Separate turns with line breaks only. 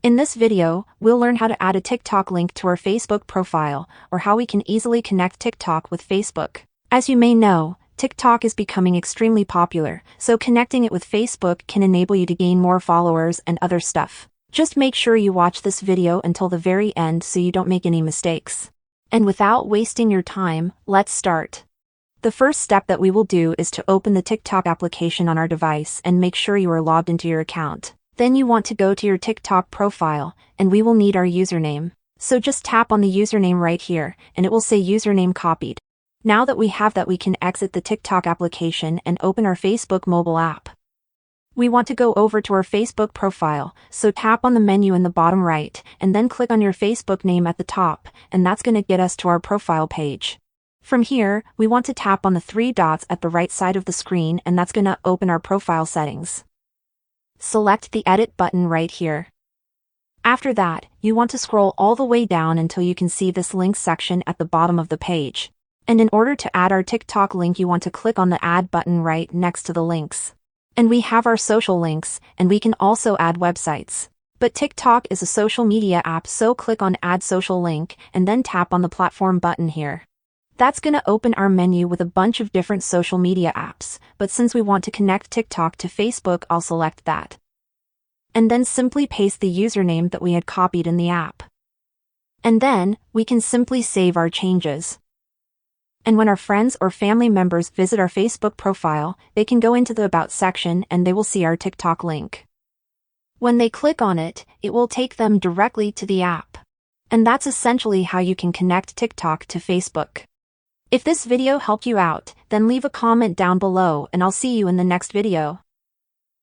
In this video, we'll learn how to add a TikTok link to our Facebook profile, or how we can easily connect TikTok with Facebook. As you may know, TikTok is becoming extremely popular, so connecting it with Facebook can enable you to gain more followers and other stuff. Just make sure you watch this video until the very end so you don't make any mistakes. And without wasting your time, let's start. The first step that we will do is to open the TikTok application on our device and make sure you are logged into your account. Then you want to go to your TikTok profile, and we will need our username. So just tap on the username right here, and it will say username copied. Now that we have that, we can exit the TikTok application and open our Facebook mobile app. We want to go over to our Facebook profile, so tap on the menu in the bottom right, and then click on your Facebook name at the top, and that's going to get us to our profile page. From here, we want to tap on the three dots at the right side of the screen, and that's going to open our profile settings. Select the edit button right here. After that, you want to scroll all the way down until you can see this links section at the bottom of the page. And in order to add our TikTok link, you want to click on the add button right next to the links. And we have our social links, and we can also add websites. But TikTok is a social media app, so click on add social link and then tap on the platform button here. That's going to open our menu with a bunch of different social media apps, but since we want to connect TikTok to Facebook, I'll select that. And then simply paste the username that we had copied in the app. And then, we can simply save our changes. And when our friends or family members visit our Facebook profile, they can go into the About section and they will see our TikTok link. When they click on it, it will take them directly to the app. And that's essentially how you can connect TikTok to Facebook. If this video helped you out, then leave a comment down below and I'll see you in the next video.